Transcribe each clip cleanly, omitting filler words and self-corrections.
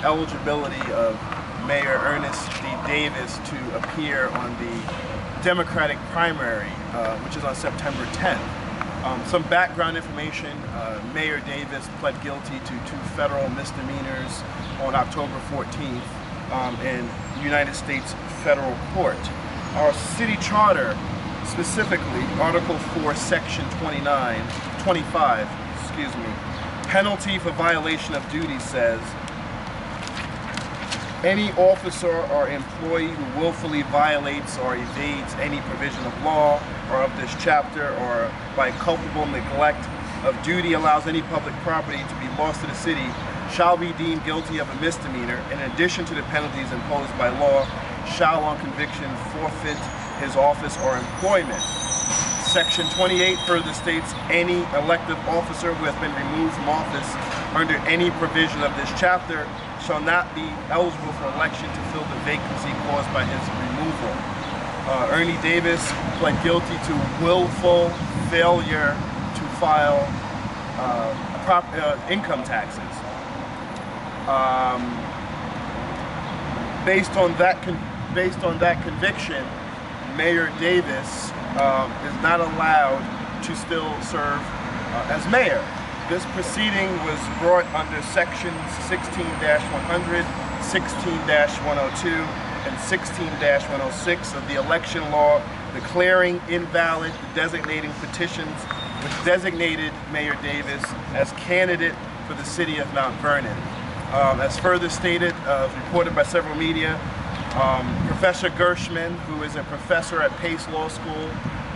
eligibility of Mayor Ernest D. Davis to appear on the Democratic primary, which is on September 10th. Some background information: Mayor Davis pled guilty to 2 federal misdemeanors on October 14th in United States federal court. Our city charter, specifically Article 4, Section 25, penalty for violation of duty says, any officer or employee who willfully violates or evades any provision of law or of this chapter, or by culpable neglect of duty allows any public property to be lost to the city, shall be deemed guilty of a misdemeanor. In addition to the penalties imposed by law, shall on conviction forfeit his office or employment. Section 28 further states, any elected officer who has been removed from office under any provision of this chapter shall not be eligible for election to fill the vacancy caused by his removal. Ernie Davis pled guilty to willful failure to file income taxes. Based on that conviction, Mayor Davis is not allowed to still serve as mayor. This proceeding was brought under sections 16-100, 16-102, and 16-106 of the election law, declaring invalid the designating petitions which designated Mayor Davis as candidate for the city of Mount Vernon. As further stated, reported by several media, Professor Gershman, who is a professor at Pace Law School,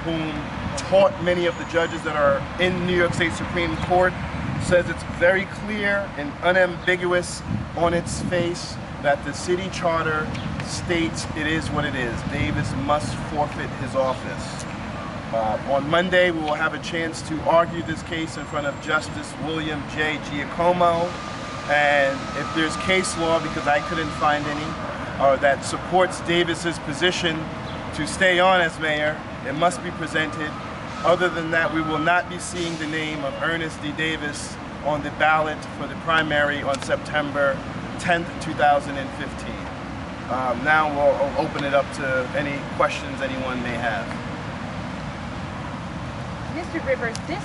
whom taught many of the judges that are in New York State Supreme Court, says it's very clear and unambiguous on its face that the city charter states it is what it is. Davis must forfeit his office. On Monday, we will have a chance to argue this case in front of Justice William J. Giacomo, and if there's case law, because I couldn't find any, that supports Davis's position to stay on as mayor, it must be presented. Other than that, we will not be seeing the name of Ernest D. Davis on the ballot for the primary on September 10th, 2015. Now we'll open it up to any questions anyone may have. Mr. Rivers, this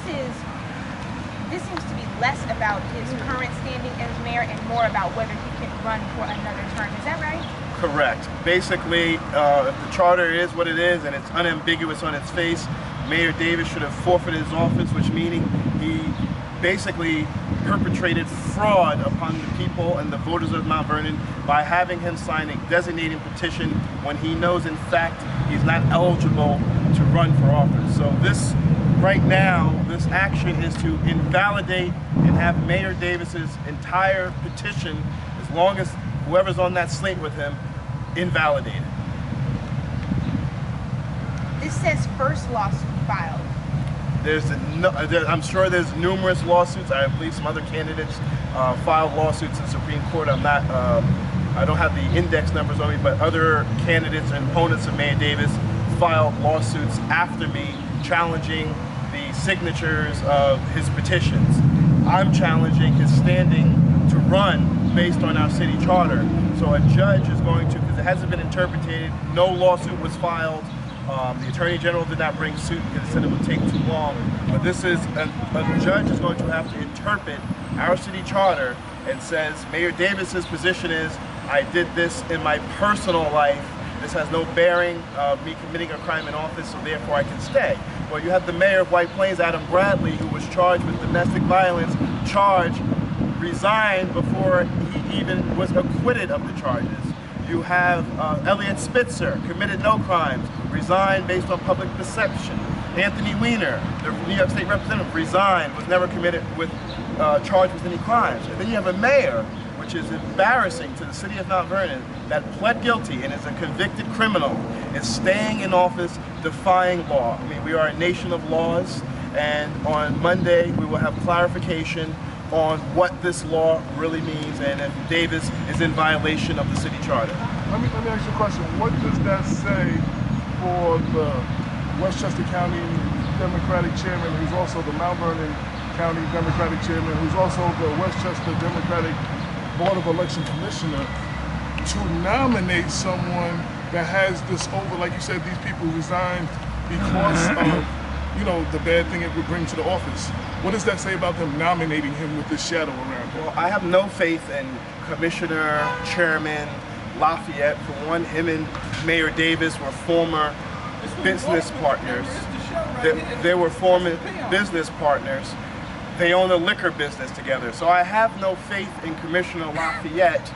seems to be less about his current standing as mayor and more about whether he can run for another term. Is that right? Correct. Basically, if the charter is what it is and it's unambiguous on its face, Mayor Davis should have forfeited his office, which meaning he basically perpetrated fraud upon the people and the voters of Mount Vernon by having him sign a designating petition when he knows in fact he's not eligible to run for office. So this, right now, this action is to invalidate and have Mayor Davis's entire petition, as long as whoever's on that slate with him, invalidated. This says first lawsuit filed. I'm sure there's numerous lawsuits. I believe some other candidates filed lawsuits in Supreme Court. I don't have the index numbers on me, but other candidates and opponents of Mayor Davis filed lawsuits after me, challenging the signatures of his petitions. I'm challenging his standing to run based on our city charter. So a judge is going to, because it hasn't been interpreted, no lawsuit was filed. The Attorney General did not bring suit because he said it would take too long. But this is, a judge is going to have to interpret our city charter and says, Mayor Davis's position is, I did this in my personal life. This has no bearing of me committing a crime in office, so therefore I can stay. Well, you have the mayor of White Plains, Adam Bradley, who was charged with domestic violence, resigned before he even was acquitted of the charges. You have Elliot Spitzer, committed no crimes, resigned based on public perception. Anthony Weiner, the New York State representative, resigned, was never charged with any crimes. And then you have a mayor, which is embarrassing to the city of Mount Vernon, that pled guilty and is a convicted criminal, is staying in office defying law. I mean, we are a nation of laws, and on Monday we will have clarification on what this law really means and if Davis is in violation of the city charter. Let me ask you a question. What does that say for the Westchester County Democratic Chairman, who's also the Mount Vernon County Democratic Chairman, who's also the Westchester Democratic Board of Election Commissioner to nominate someone that has this over, like you said, these people resigned because of, you know, the bad thing it would bring to the office. What does that say about them nominating him with this shadow around him? Well, I have no faith in Commissioner, Chairman Lafayette. For one, him and Mayor Davis were former business partners. They were former business partners. They own a liquor business together. So I have no faith in Commissioner Lafayette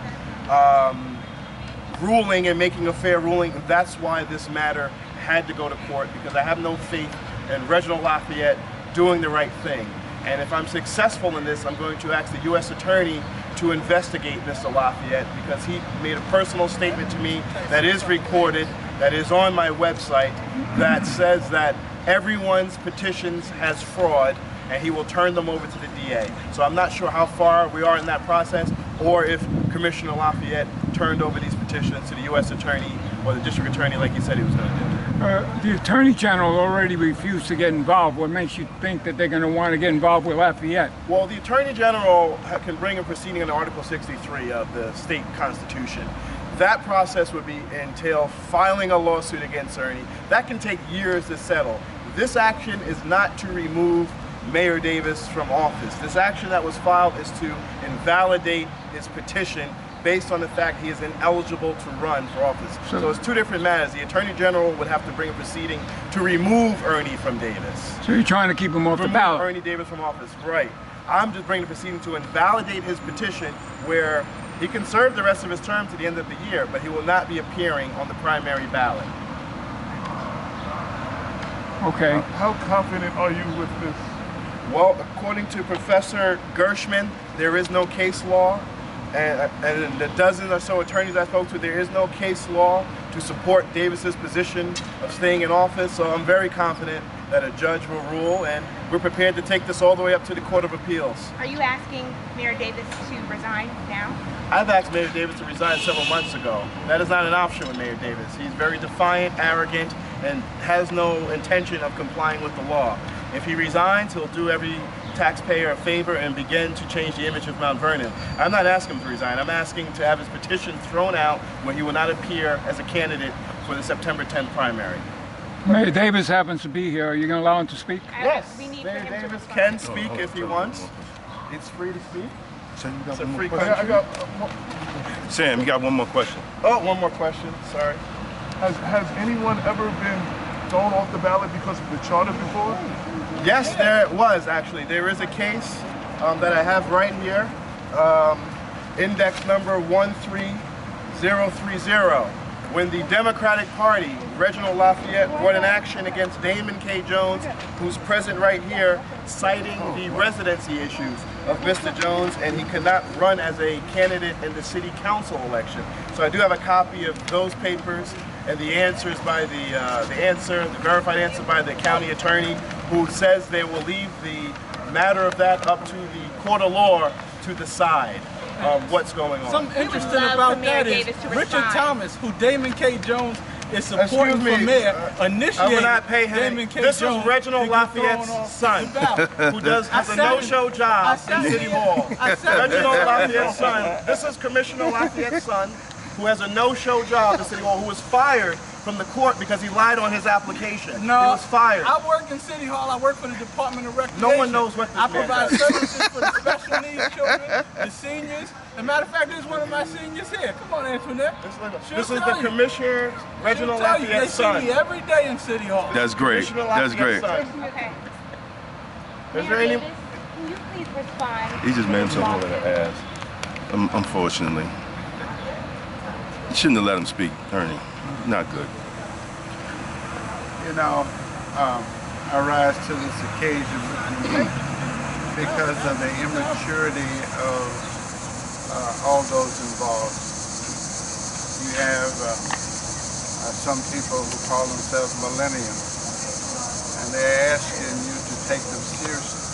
ruling and making a fair ruling. That's why this matter had to go to court, because I have no faith in Reginald Lafayette doing the right thing. And if I'm successful in this, I'm going to ask the U.S. Attorney to investigate Mr. Lafayette, because he made a personal statement to me that is recorded, that is on my website, that says that everyone's petitions has fraud and he will turn them over to the DA. So I'm not sure how far we are in that process, or if Commissioner Lafayette turned over these petitions to the U.S. Attorney or the District Attorney like he said he was going to do. The Attorney General already refused to get involved. What makes you think that they're going to want to get involved with Lafayette? Well, the Attorney General can bring a proceeding under Article 63 of the state constitution. That process would entail filing a lawsuit against Ernie. That can take years to settle. This action is not to remove Mayor Davis from office. This action that was filed is to invalidate his petition based on the fact he is ineligible to run for office. So it's two different matters. The Attorney General would have to bring a proceeding to remove Ernie from Davis. So you're trying to keep him off the ballot? Ernie Davis from office, right. I'm just bringing a proceeding to invalidate his petition, where he can serve the rest of his term to the end of the year, but he will not be appearing on the primary ballot. Okay. How confident are you with this? Well, according to Professor Gershman, there is no case law. And the dozen or so attorneys I spoke to, there is no case law to support Davis's position of staying in office. So I'm very confident that a judge will rule, and we're prepared to take this all the way up to the Court of Appeals. Are you asking Mayor Davis to resign now? I've asked Mayor Davis to resign several months ago. That is not an option with Mayor Davis. He's very defiant, arrogant, and has no intention of complying with the law. If he resigns, he'll do every taxpayer a favor and begin to change the image of Mount Vernon. I'm not asking him to resign. I'm asking to have his petition thrown out where he will not appear as a candidate for the September 10th primary. Mayor Davis happens to be here. Are you going to allow him to speak? Yes, We need Mayor for him to Davis respond. can speak if he wants. It's free to speak. It's a free country. I got, Sam, you got one more question. Oh, one more question. Sorry. has anyone ever been thrown off the ballot because of the charter before? Yes, there was actually. There is a case that I have right here, index number 13030. When the Democratic Party, Reginald Lafayette, brought an action against Damon K. Jones, who's present right here, citing the residency issues of Mr. Jones, and he could not run as a candidate in the city council election. So I do have a copy of those papers and the answers by the verified answer by the county attorney, who says they will leave the matter of that up to the court of law to decide what's going on. Something interesting love about for Mayor that is Davis to Richard respond. Thomas, who Damon K. Jones is Excuse supporting for me, mayor, I initiated will not pay him. Damon K. This Jones is Reginald to get thrown Lafayette's off son, the ballot. who has a said no-show it. job I in said City it. Hall. I said it. Reginald Lafayette's son. This is Commissioner Lafayette's son, who has a no-show job in City Hall, who was fired from the court because he lied on his application. No, He was fired. I work in City Hall. I work for the Department of Recreation. No one knows what this I man provide does. services for the special needs children, the seniors. As a matter of fact, there's one of my seniors here. Come on, Antoinette. This is the Commissioner Reginald Lafayette's They son. see me every day in City Hall. That's great. Commissioner That's Lafayette's great. son. Okay. Is Mayor there any? Davis, can you please respond? He just made himself to look like an ass. Unfortunately. You shouldn't have let him speak, Ernie. Not good. You know, I rise to this occasion because of the immaturity of all those involved. You have some people who call themselves millennials, and they're asking you to take them seriously,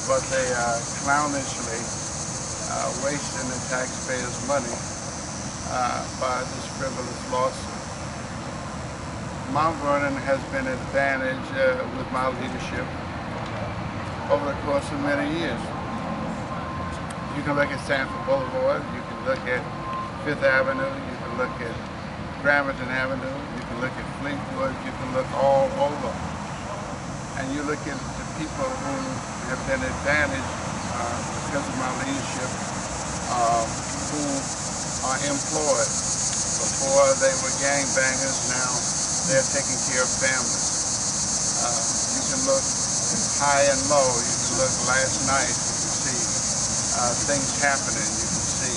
but they are clownishly wasting the taxpayers' money by this frivolous lawsuit. Mount Vernon has been advantaged with my leadership over the course of many years. You can look at Sanford Boulevard, you can look at Fifth Avenue, you can look at Gramerton Avenue, you can look at Fleetwood, you can look all over. And you look at the people who have been advantaged because of my leadership, who are employed. Before they were gangbangers, now they're taking care of families. You can look high and low, you can look last night, you can see things happening, you can see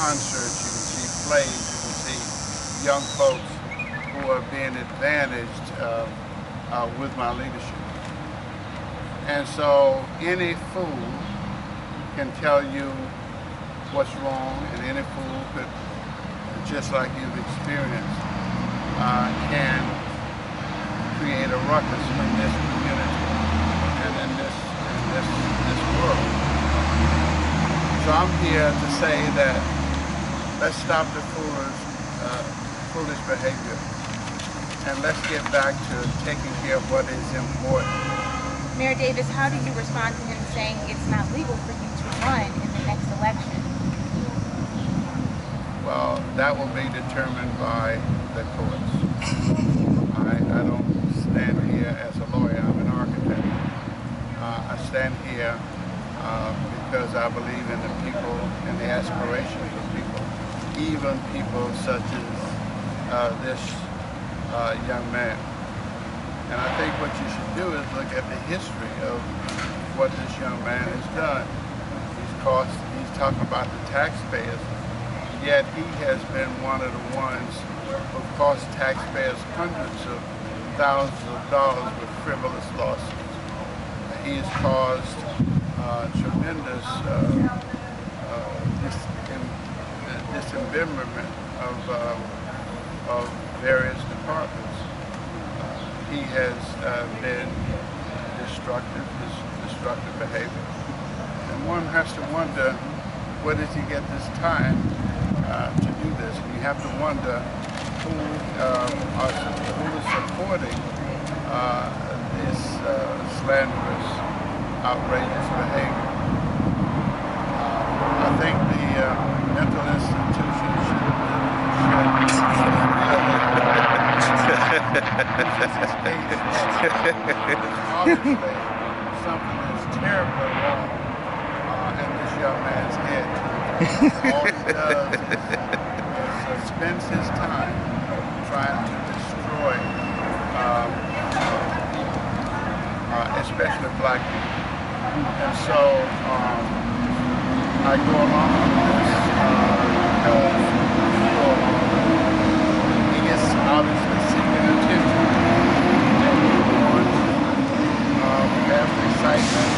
concerts, you can see plays, you can see young folks who are being advantaged with my leadership. And so any fool can tell you what's wrong, and any fool could, just like you've experienced, can create a ruckus in this community and in this world. So I'm here to say that let's stop the foolish behavior, and let's get back to taking care of what is important. Mayor Davis, how do you respond to him saying it's not legal for you to run in the next election? Well, that will be determined by the courts. I don't stand here as a lawyer, I'm an architect. I stand here because I believe in the people and the aspirations of people, even people such as this young man. And I think what you should do is look at the history of what this young man has done. He's talking about the taxpayers, yet he has been one of the ones who've cost taxpayers hundreds of thousands of dollars with frivolous lawsuits. He has caused tremendous dismemberment of various departments. He has been destructive behavior. And one has to wonder, where does he get this time to do this? And you have to wonder who is supporting this slanderous, outrageous behavior. I think the mental institutions obviously something that's terribly wrong in this young man's head. All he does is spends his time trying to destroy especially black people. And so I go along with this because he is obviously seeking attention. And he wants to have the excitement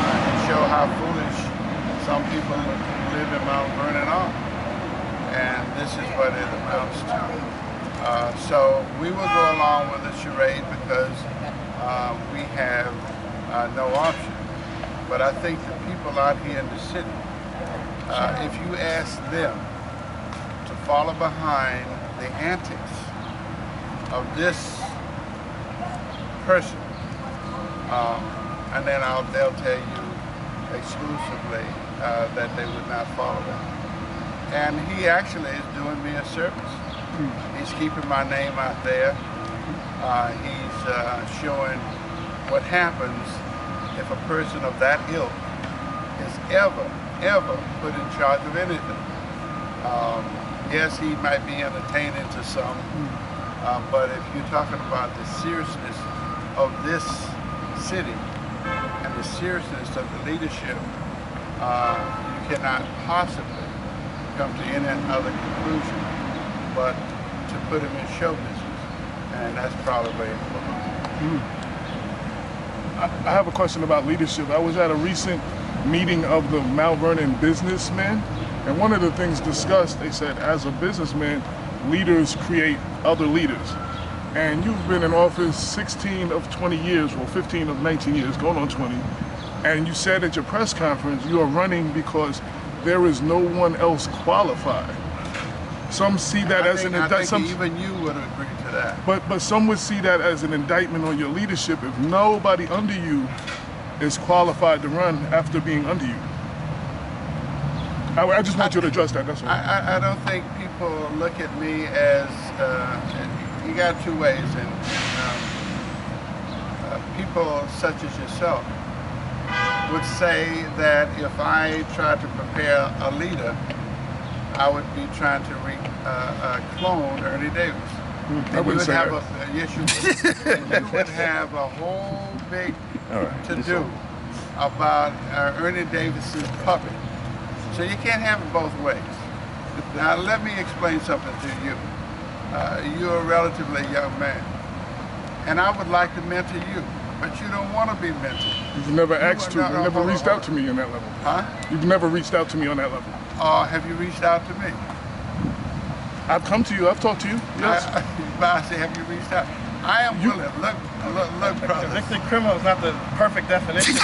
and show how foolish some people live in Mount Vernon are. And this is what it amounts to. So we will go along with the charade because we have no option. But I think the people out here in the city, if you ask them to follow behind the antics of this person, and then they'll tell you exclusively that they would not follow him. And he actually is doing me a service. He's keeping my name out there. He's showing what happens if a person of that ilk is ever put in charge of anything. Yes, he might be entertaining to some, but if you're talking about the seriousness of this city and the seriousness of the leadership, you cannot possibly come to any other conclusion but to put him in show business, and that's probably where he's going. I have a question about leadership. I was at a recent meeting of the Mount Vernon businessmen, and one of the things discussed, they said, as a businessman, leaders create other leaders. And you've been in office 16 of 20 years, well, 15 of 19 years, going on 20. And you said at your press conference, you are running because there is no one else qualified. Some see that as an indictment. Even you would agree to that. But some would see that as an indictment on your leadership if nobody under you is qualified to run after being under you. I just want you to address that. That's all. I don't think people look at me as, you got two ways, and people such as yourself would say that if I tried to prepare a leader, I would be trying to clone Ernie Davis. I wouldn't say that. Yes, you would. And you would have a whole big to-do about Ernie Davis's puppet. So you can't have it both ways. Now let me explain something to you. You're a relatively young man, and I would like to mentor you, but you don't want to be mentored. You've never asked to. You've never reached out to me on that level. Huh? You've never reached out to me on that level. Have you reached out to me? I've come to you. I've talked to you. Yes. I say, have you reached out? I am willing. Look, brother. Convicted criminal is not the perfect definition.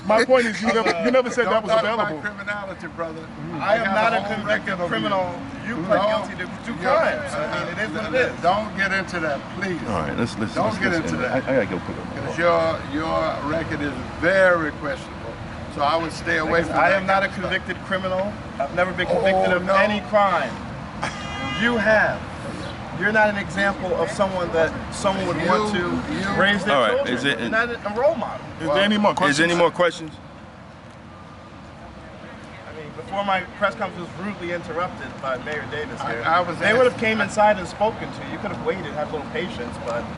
My point is, you never said that was Don't available. talk about criminality, brother. I am not a convicted criminal. You pled guilty to two crimes. I mean, it is what it is. Don't get into that, please. All right, let's Don't get into that. I gotta go put it. Because your record is very questionable. So I would stay away from that. I am not a convicted criminal. I've never been convicted of any crime. You have. You're not an example of someone that someone would want to raise their All right, children. You're not a role model. Is there any more questions? Is there any more questions? I mean, before my press conference was rudely interrupted by Mayor Davis here, I was they would have came inside and spoken to you. You could have waited, had a little patience, but